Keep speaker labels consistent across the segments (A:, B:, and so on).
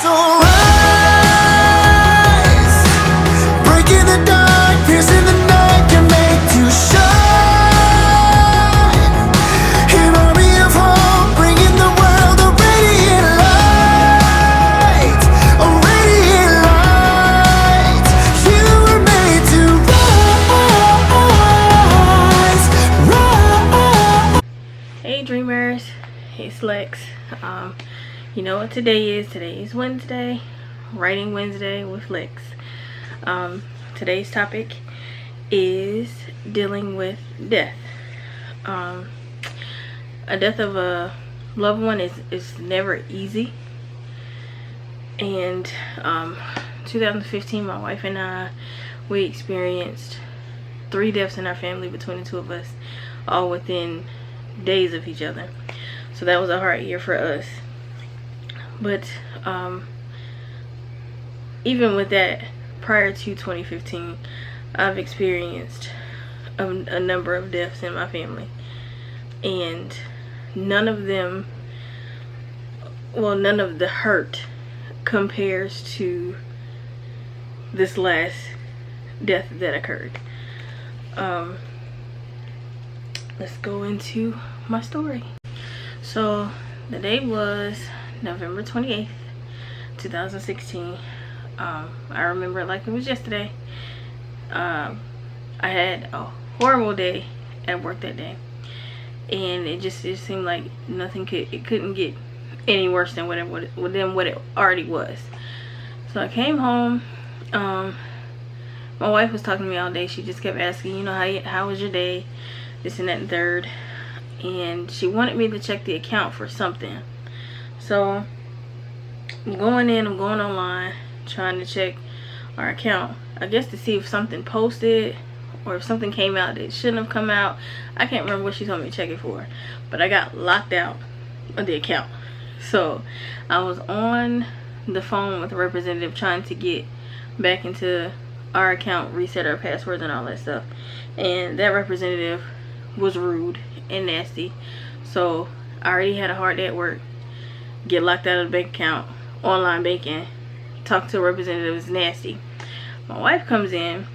A: So rise, breaking the dark, piercing the night, can make you shine. An army of hope, bringing the world a radiant light, a radiant light. You were made to rise, rise.
B: Hey dreamers, hey Slex. You know what today is? Today is Wednesday, Writing Wednesday with Lex. Today's topic is dealing with death. A death of a loved one is never easy. And 2015, my wife and I, we experienced 3 deaths in our family between the 2 of us, all within days of each other. So that was a hard year for us. But even with that, prior to 2015, I've experienced a number of deaths in my family, and none of them, well, none of the hurt compares to this last death that occurred. Let's go into my story. So the day was November 28th, 2016. I remember it like it was yesterday. I had a horrible day at work that day, and it seemed like it couldn't get any worse than what it already was. So I came home. My wife was talking to me all day. She just kept asking, you know, how was your day, this and that and third, and she wanted me to check the account for something. So I'm going online, trying to check our account, I guess to see if something posted or if something came out that shouldn't have come out. I can't remember what she told me to check it for, but I got locked out of the account. So I was on the phone with a representative trying to get back into our account, reset our passwords and all that stuff, and that representative was rude and nasty. So I already had a hard day at work, get locked out of the bank account, online banking, talk to a representative is nasty. My wife comes in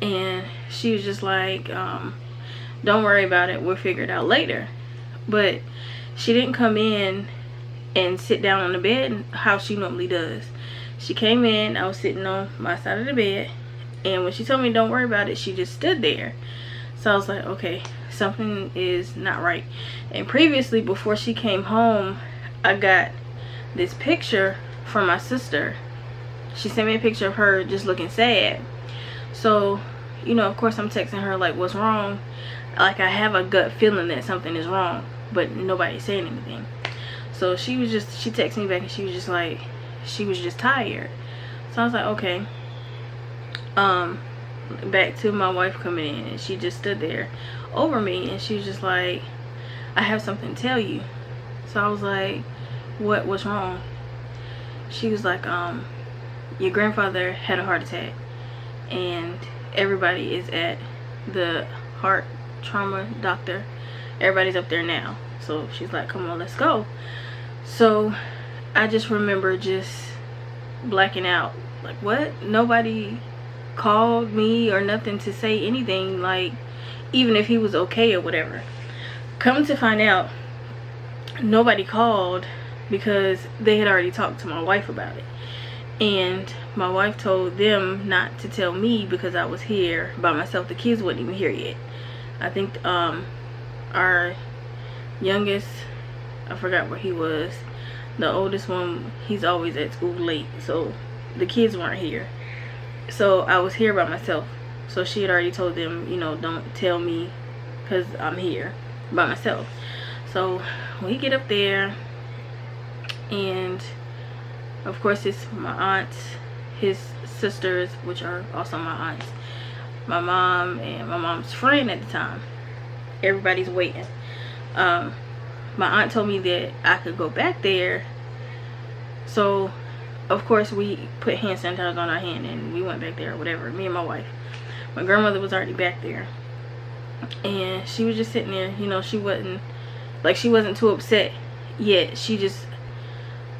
B: and she was just like, don't worry about it, we'll figure it out later. But she didn't come in and sit down on the bed how she normally does. She came in, I was sitting on my side of the bed, and when she told me don't worry about it, she just stood there. So I was like, okay, something is not right. And previously, before she came home, I got this picture from my sister. She sent me a picture of her just looking sad. So, you know, of course I'm texting her like, what's wrong? Like, I have a gut feeling that something is wrong, but nobody's saying anything. So she texted me back and she was just like, she was just tired. So I was like, okay. Back to my wife coming in, and she just stood there over me, and she was just like, I have something to tell you. So I was like, what's wrong? She was like, your grandfather had a heart attack, and everybody is at the heart trauma doctor. Everybody's up there now. So she's like, come on, let's go. So I just remember just blacking out. Like, what? Nobody called me or nothing to say anything, like even if he was okay or whatever. Come to find out, nobody called because they had already talked to my wife about it, and my wife told them not to tell me because I was here by myself. The kids wasn't even here yet. I think our youngest, I forgot where he was, the oldest one, he's always at school late, so the kids weren't here. So I was here by myself. So she had already told them, you know, don't tell me because I'm here by myself. So we get up there, and of course it's my aunts, his sisters, which are also my aunts, my mom, and my mom's friend at the time. Everybody's waiting. My aunt told me that I could go back there. So of course we put hand sanitizer on our hand and we went back there or whatever, me and my wife. My grandmother was already back there, and she was just sitting there, you know. She wasn't too upset yet. She just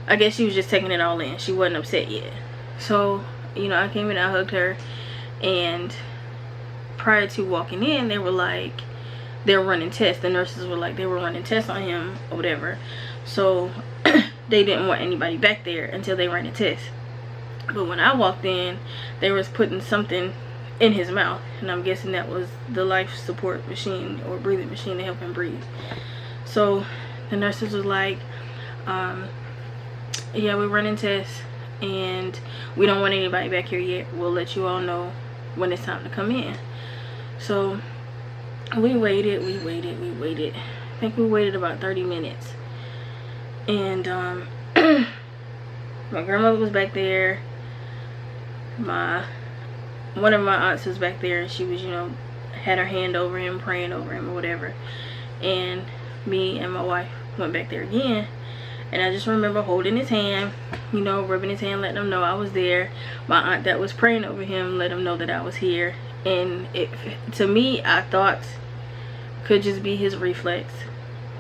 B: I guess she was just taking it all in. She wasn't upset yet. So, you know, I came in, I hugged her, and prior to walking in, they were like, they're running tests. The nurses were like, they were running tests on him or whatever. So they didn't want anybody back there until they ran a test. But when I walked in, they was putting something in his mouth, and I'm guessing that was the life support machine or breathing machine to help him breathe. So the nurses was like, yeah, we're running tests and we don't want anybody back here yet. We'll let you all know when it's time to come in. So we waited. I think we waited about 30 minutes. And my grandmother was back there. One of my aunts was back there, and she was, you know, had her hand over him, praying over him or whatever. And me and my wife went back there again, and I just remember holding his hand, you know, rubbing his hand, letting him know I was there. My aunt that was praying over him let him know that I was here. And it, to me, I thought could just be his reflex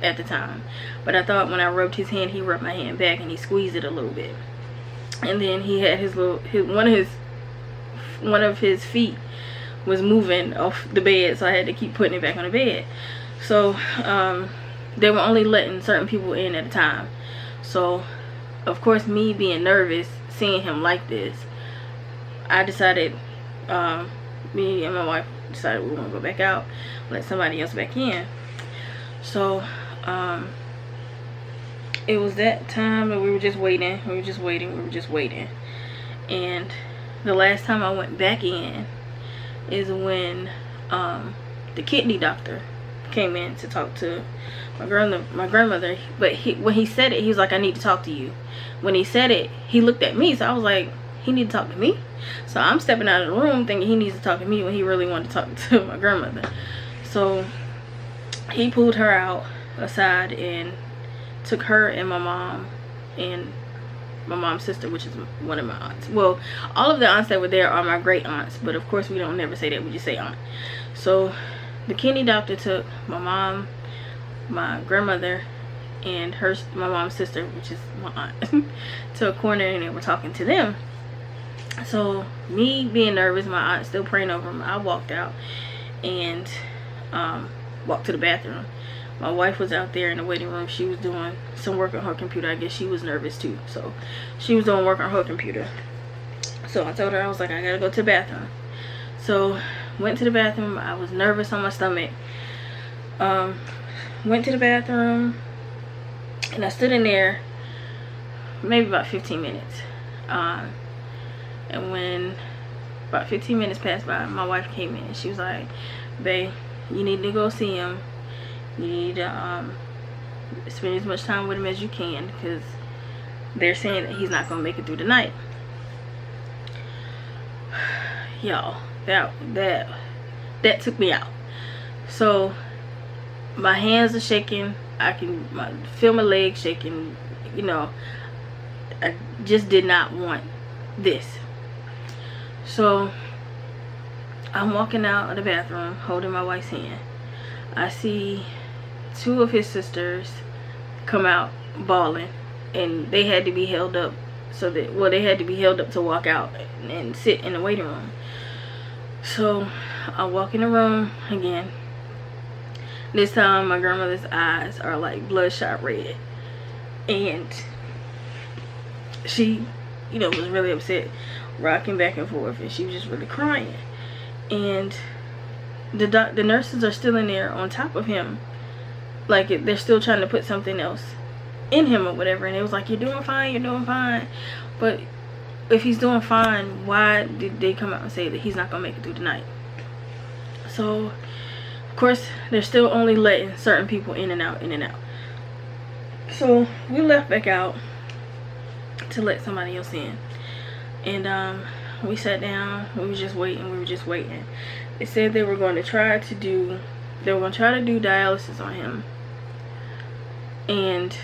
B: at the time, but I thought when I rubbed his hand, he rubbed my hand back and he squeezed it a little bit. And then he had his little, one of his feet was moving off the bed, so I had to keep putting it back on the bed. So they were only letting certain people in at a time. So of course, me being nervous, seeing him like this, I decided, me and my wife decided we were gonna go back out, let somebody else back in. So it was that time that we were just waiting. And the last time I went back in is when the kidney doctor came in to talk to my grandmother. But when he said it, he was like, I need to talk to you. When he said it, he looked at me, so I was like, he need to talk to me? So I'm stepping out of the room thinking he needs to talk to me when he really wanted to talk to my grandmother. So he pulled her out aside and took her and my mom and my mom's sister, which is one of my aunts. Well, all of the aunts that were there are my great aunts, but of course we don't never say that, we just say aunt. So the kidney doctor took my mom, my grandmother, and my mom's sister, which is my aunt, to a corner, and they were talking to them. So me being nervous, my aunt still praying over him, I walked out and walked to the bathroom. My wife was out there in the waiting room. She was doing some work on her computer. I guess she was nervous too, so she was doing work on her computer. So I told her, I was like, I gotta go to the bathroom. So went to the bathroom. I was nervous on my stomach. Went to the bathroom, and I stood in there maybe about 15 minutes. And when about 15 minutes passed by, my wife came in and she was like, babe, you need to go see him. You need to spend as much time with him as you can, because they're saying that he's not gonna make it through the night. Y'all, that took me out. So my hands are shaking. I can feel my legs shaking. You know, I just did not want this. So I'm walking out of the bathroom holding my wife's hand. I see two of his sisters come out bawling, and they had to be held up so that, well, they had to be held up to walk out and sit in the waiting room. So I walk in the room again. This time my grandmother's eyes are like bloodshot red, and she, you know, was really upset, rocking back and forth, and she was just really crying. And the nurses are still in there on top of him, like they're still trying to put something else in him or whatever. And it was like, you're doing fine, you're doing fine. But if he's doing fine, why did they come out and say that he's not gonna make it through the night? So of course they're still only letting certain people in and out. So we left back out to let somebody else in, and we sat down. We were just waiting. They said they were going to try to do dialysis on him, and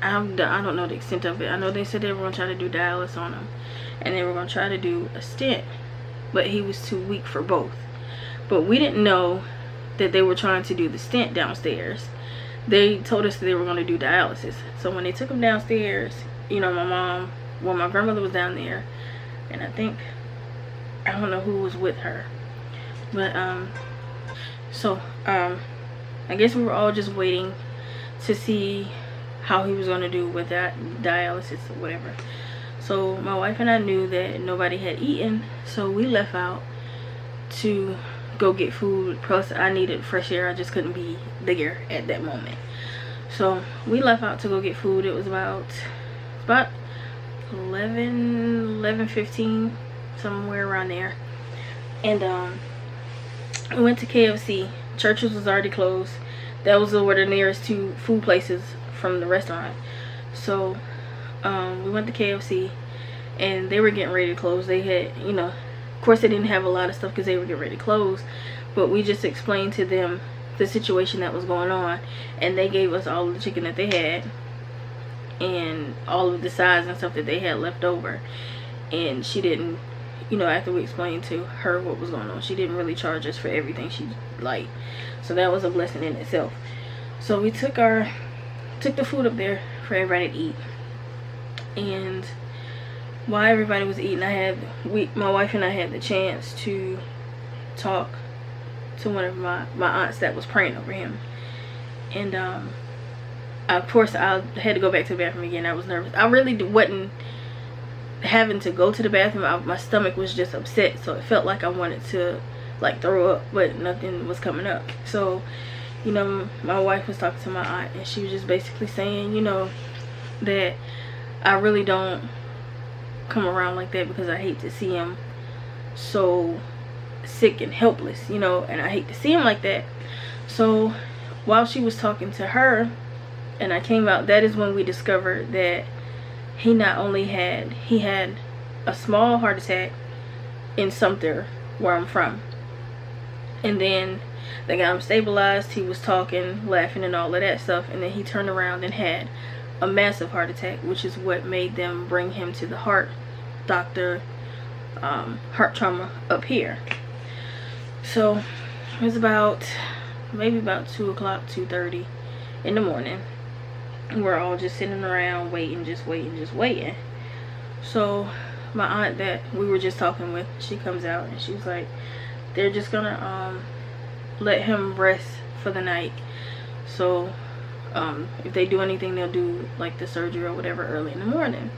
B: I don't know the extent of it. I know they said they were going to try to do dialysis on him, and they were going to try to do a stent, but he was too weak for both. But we didn't know that they were trying to do the stent downstairs. they told us that they were going to do dialysis. So when they took him downstairs, you know, my grandmother was down there, and I think, I don't know who was with her, but I guess we were all just waiting to see how he was going to do with that dialysis or whatever. So my wife and I knew that nobody had eaten, so we left out to go get food. Plus I needed fresh air. I just couldn't be there at that moment. So we left out to go get food. It was about 11:15, somewhere around there. And we went to KFC. Church's was already closed. That was where the nearest two food places from the restaurant. So we went to KFC, and they were getting ready to close. They had, you know, of course they didn't have a lot of stuff because they were getting ready to close, but we just explained to them the situation that was going on, and they gave us all of the chicken that they had and all of the sides and stuff that they had left over. And she didn't, you know, after we explained to her what was going on, she didn't really charge us for everything she liked. So that was a blessing in itself. So we took the food up there for everybody to eat. And while everybody was eating, my wife and I had the chance to talk to one of my aunts that was praying over him. And of course I had to go back to the bathroom again. I was nervous. I really wasn't having to go to the bathroom. My stomach was just upset, so it felt like I wanted to like throw up, but nothing was coming up. So, you know, my wife was talking to my aunt, and she was just basically saying, you know, that I really don't come around like that because I hate to see him so sick and helpless, you know, and I hate to see him like that. So while she was talking to her and I came out, that is when we discovered that he had a small heart attack in Sumter, where I'm from. And then they got him stabilized. He was talking, laughing, and all of that stuff. And then he turned around and had a massive heart attack, which is what made them bring him to the heart doctor, heart trauma up here. So it was maybe about 2 o'clock, 2:30 in the morning. We're all just sitting around waiting, just waiting. So my aunt that we were just talking with, she comes out and she's like, they're just gonna let him rest for the night. So if they do anything, they'll do like the surgery or whatever early in the morning.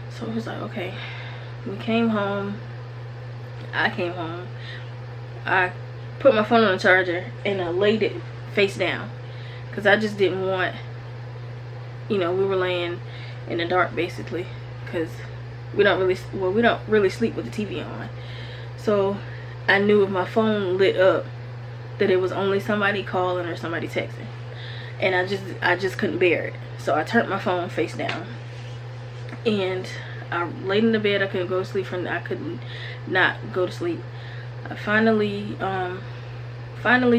B: So it was like, okay. We came home. I came home. I put my phone on the charger and I laid it face down because I just didn't want, you know, we were laying in the dark basically because we don't really sleep with the TV on. So I knew if my phone lit up that it was only somebody calling or somebody texting, and I just couldn't bear it. So I turned my phone face down and I laid in the bed. I couldn't go to sleep I could not go to sleep. I finally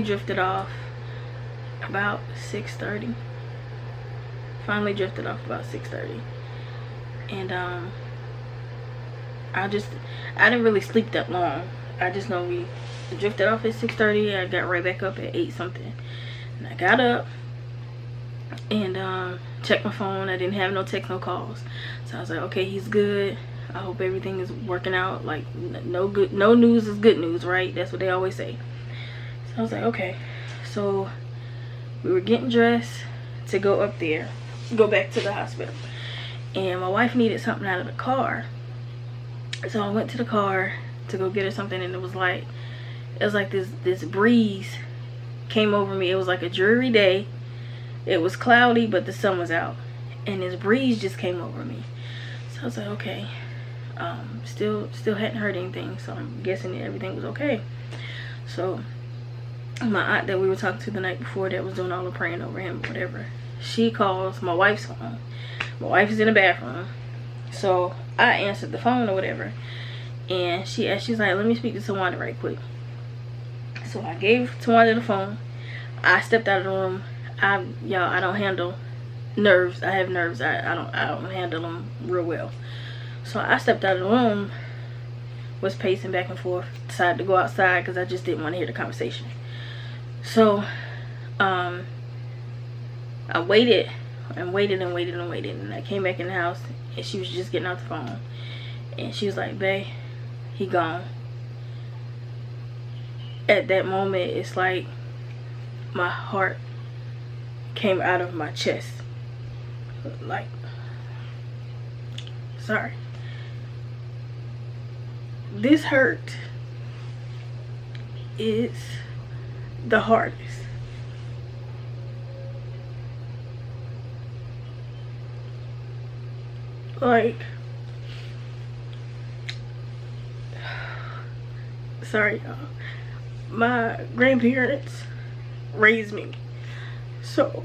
B: drifted off about 6:30. Finally drifted off about 6:30, and I didn't really sleep that long. I just know we drifted off at 6:30. I got right back up at 8 something, and I got up and checked my phone. I didn't have no text, no calls. So I was like, okay, he's good. I hope everything is working out. Like, no news is good news, right? That's what they always say. So I was like, okay. So we were getting dressed to go up there, go back to the hospital, and my wife needed something out of the car. So I went to the car to go get her something, and it was like this breeze came over me. It was like a dreary day. It was cloudy, but the sun was out, and this breeze just came over me. So I was like, okay. Still hadn't heard anything, so I'm guessing that everything was okay. So my aunt that we were talking to the night before, that was doing all the praying over him, whatever, she calls my wife's phone. My wife is in the bathroom, so I answered the phone or whatever, and she's like, let me speak to Tawanda right quick. So I gave Tawanda the phone. I stepped out of the room. Y'all, I don't handle nerves. I have nerves. I don't handle them real well. So I stepped out of the room, was pacing back and forth, decided to go outside because I just didn't want to hear the conversation. So I waited and waited and waited and waited, and I came back in the house and she was just getting off the phone, and she was like, babe, he gone. At that moment, it's like my heart came out of my chest. Like, sorry, this hurt is the hardest. Like, sorry y'all, my grandparents raised me, so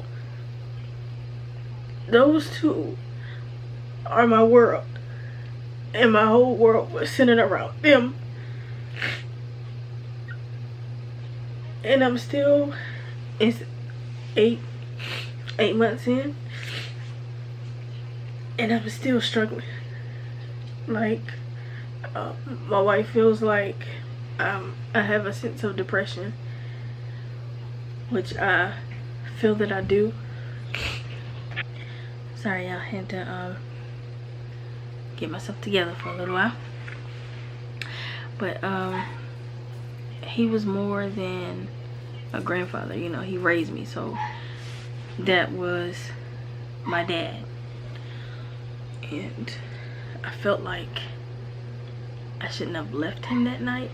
B: those two are my world, and my whole world was centered around them. And I'm still, it's eight months in, and I'm still struggling. Like, my wife feels like I have a sense of depression, which I feel that I do. Sorry, I had to get myself together for a little while. But he was more than a grandfather, you know. He raised me, so that was my dad. And I felt like I shouldn't have left him that night,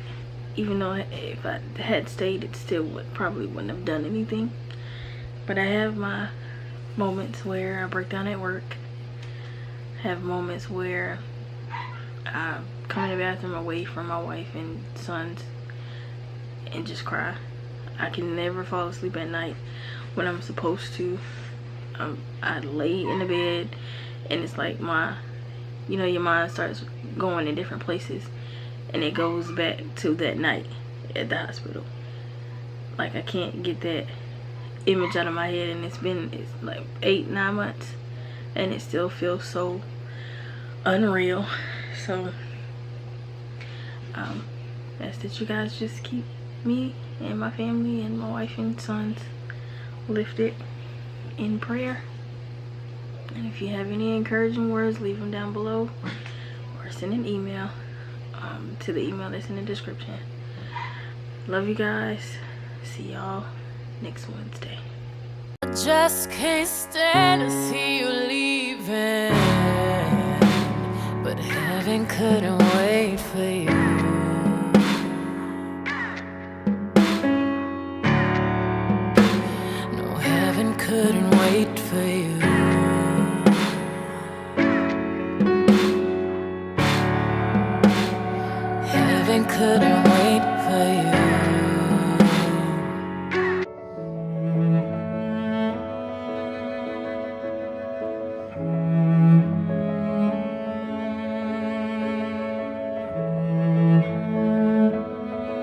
B: even though if I had stayed, it still probably wouldn't have done anything. But I have my moments where I break down at work. I have moments where I come in the bathroom away from my wife and sons and just cry. I can never fall asleep at night when I'm supposed to. I lay in the bed and it's like you know, your mind starts going in different places, and it goes back to that night at the hospital. Like, I can't get that image out of my head, and it's like 8-9 months and it still feels so unreal. So ask that you guys just keep me and my family and my wife and sons lifted in prayer. And if you have any encouraging words, leave them down below, or send an email to the email that's in the description. Love you guys. See y'all next Wednesday.
C: I just can't stand to see you leaving, but heaven couldn't wait for you. No, heaven couldn't wait for you. Heaven couldn't wait for you.